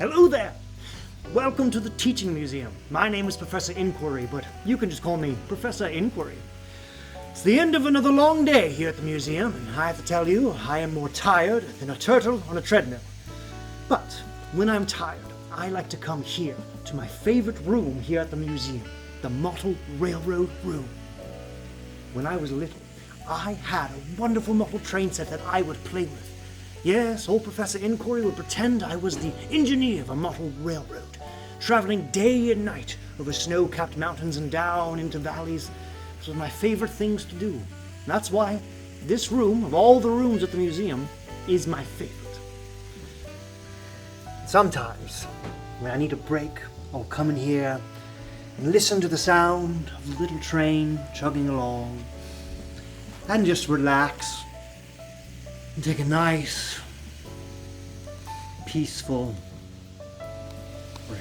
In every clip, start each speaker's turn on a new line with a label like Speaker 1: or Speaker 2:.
Speaker 1: Hello there! Welcome to the Teaching Museum. My name is Professor Inquiry, but you can just call me Professor Inquiry. It's the end of another long day here at the museum, and I have to tell you, I am more tired than a turtle on a treadmill. But when I'm tired, I like to come here to my favorite room here at the museum, the Model Railroad Room. When I was little, I had a wonderful model train set that I would play with. Yes, old Professor Inquiry would pretend I was the engineer of a model railroad, traveling day and night over snow-capped mountains and down into valleys. It was my favorite things to do. And that's why this room, of all the rooms at the museum, is my favorite. Sometimes, when I need a break, I'll come in here and listen to the sound of the little train chugging along and just relax and take a nice, peaceful break.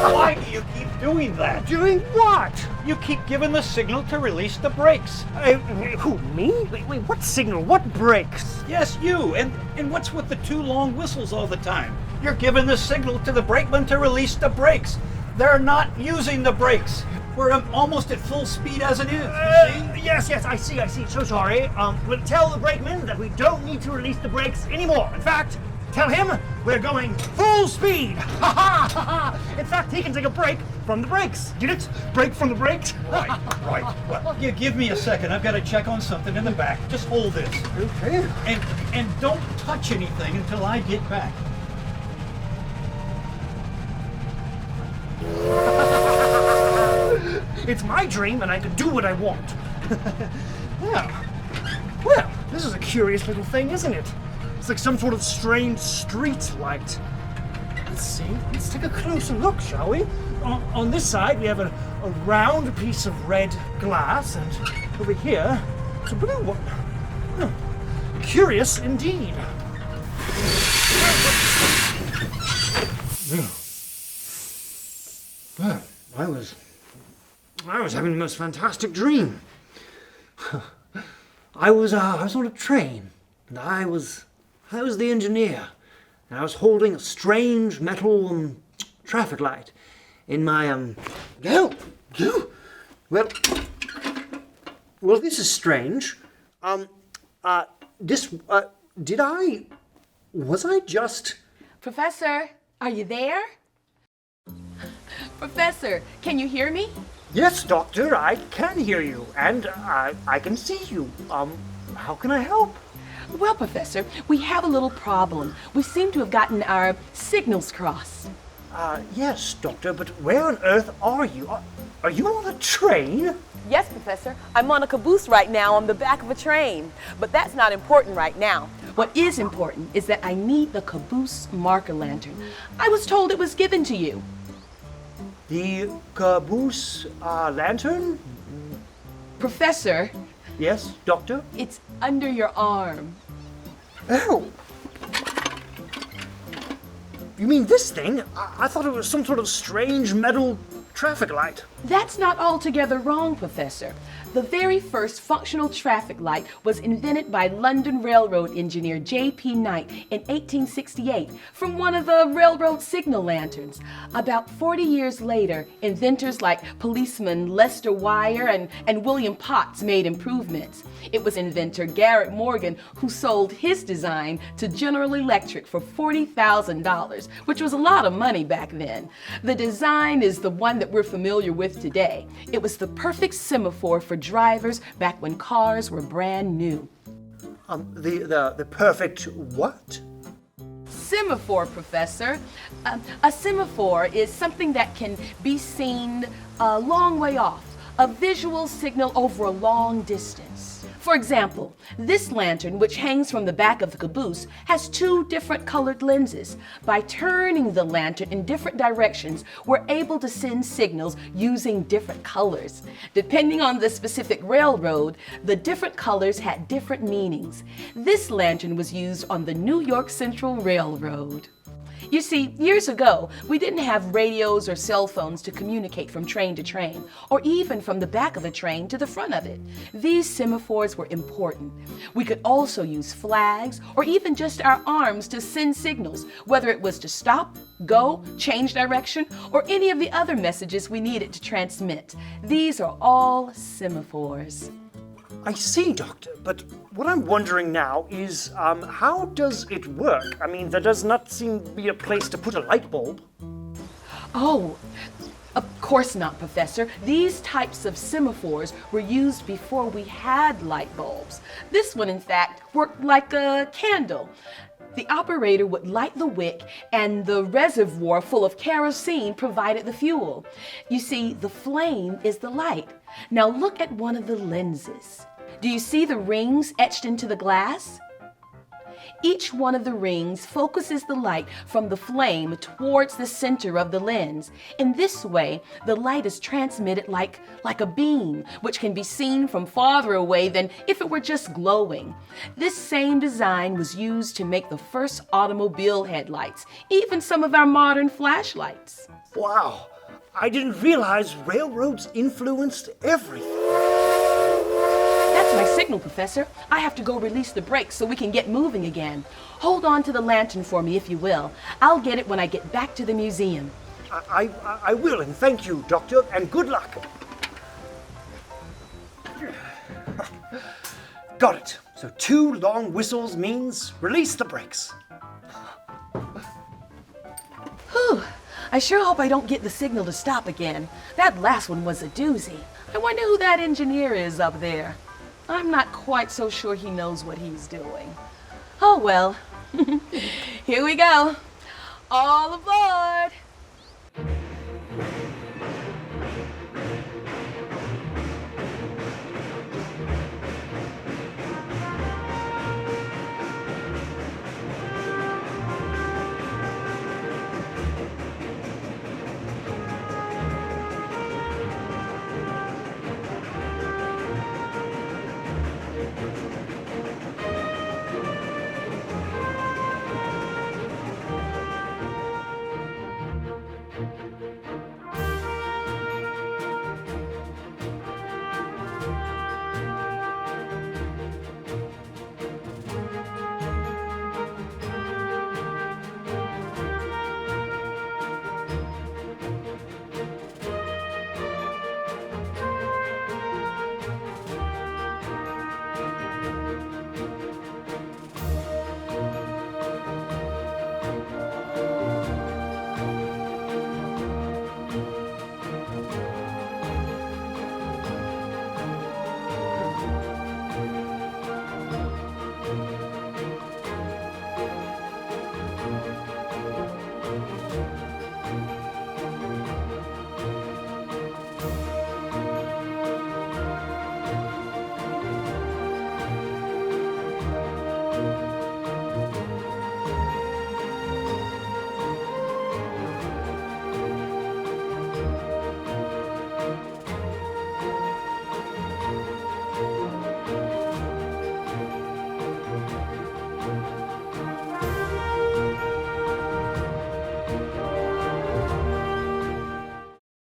Speaker 2: Why do you keep doing that?
Speaker 1: Doing what?
Speaker 2: You keep giving the signal to release the brakes.
Speaker 1: Who, me? Wait, what signal? What brakes?
Speaker 2: Yes, you. And what's with the two long whistles all the time? You're giving the signal to the brakeman to release the brakes. They're not using the brakes. We're almost at full speed as it is, you see?
Speaker 1: Yes, I see. So sorry. We'll tell the brakeman that we don't need to release the brakes anymore. In fact, tell him we're going full speed. Ha ha ha ha. In fact, he can take a break from the brakes. Get it? Break from the brakes?
Speaker 2: Right. Well, you give me a second. I've got to check on something in the back. Just hold this.
Speaker 1: Okay.
Speaker 2: And don't touch anything until I get back.
Speaker 1: It's my dream and I can do what I want. Yeah. Well, this is a curious little thing, isn't it? It's like some sort of strange street light. Let's see. Let's take a closer look, shall we? On this side, we have a round piece of red glass, and over here, it's a blue one. Huh. Curious indeed. Well, I was having the most fantastic dream. I was on a train, and I was the engineer, and I was holding a strange metal traffic light in my well, this is strange. Was I just?
Speaker 3: Professor, are you there? Professor, can you hear me?
Speaker 1: Yes, Doctor, I can hear you, and I can see you. How can I help?
Speaker 3: Well, Professor, we have a little problem. We seem to have gotten our signals crossed.
Speaker 1: Yes, Doctor, but where on earth are you? Are you on a train?
Speaker 4: Yes, Professor. I'm on a caboose right now on the back of a train. But that's not important right now.
Speaker 3: What is important is that I need the caboose marker lantern. I was told it was given to you.
Speaker 1: The caboose lantern?
Speaker 3: Professor.
Speaker 1: Yes, Doctor?
Speaker 3: It's under your arm.
Speaker 1: Oh! You mean this thing? I thought it was some sort of strange metal traffic light.
Speaker 3: That's not altogether wrong, Professor. The very first functional traffic light was invented by London Railroad engineer J.P. Knight in 1868 from one of the railroad signal lanterns. About 40 years later, inventors like policeman Lester Wire and William Potts made improvements. It was inventor Garrett Morgan who sold his design to General Electric for $40,000, which was a lot of money back then. The design is the one that we're familiar with today. It was the perfect semaphore for drivers back when cars were brand new.
Speaker 1: The perfect what?
Speaker 3: Semaphore, Professor. A semaphore is something that can be seen a long way off, a visual signal over a long distance. For example, this lantern, which hangs from the back of the caboose, has two different colored lenses. By turning the lantern in different directions, we're able to send signals using different colors. Depending on the specific railroad, the different colors had different meanings. This lantern was used on the New York Central Railroad. You see, years ago, we didn't have radios or cell phones to communicate from train to train, or even from the back of a train to the front of it. These semaphores were important. We could also use flags, or even just our arms to send signals, whether it was to stop, go, change direction, or any of the other messages we needed to transmit. These are all semaphores.
Speaker 1: I see, Doctor, but what I'm wondering now is, how does it work? I mean, there does not seem to be a place to put a light bulb.
Speaker 3: Oh, of course not, Professor. These types of semaphores were used before we had light bulbs. This one, in fact, worked like a candle. The operator would light the wick, and the reservoir full of kerosene provided the fuel. You see, the flame is the light. Now look at one of the lenses. Do you see the rings etched into the glass? Each one of the rings focuses the light from the flame towards the center of the lens. In this way, the light is transmitted like a beam, which can be seen from farther away than if it were just glowing. This same design was used to make the first automobile headlights, even some of our modern flashlights.
Speaker 1: Wow, I didn't realize railroads influenced everything.
Speaker 3: That's my signal, Professor. I have to go release the brakes so we can get moving again. Hold on to the lantern for me, if you will. I'll get it when I get back to the museum.
Speaker 1: I will, and thank you, Doctor, and good luck. Got it. So 2 long whistles means release the brakes.
Speaker 3: Whew. I sure hope I don't get the signal to stop again. That last one was a doozy. I wonder who that engineer is up there. I'm not quite so sure he knows what he's doing. Oh well. Here we go. All aboard!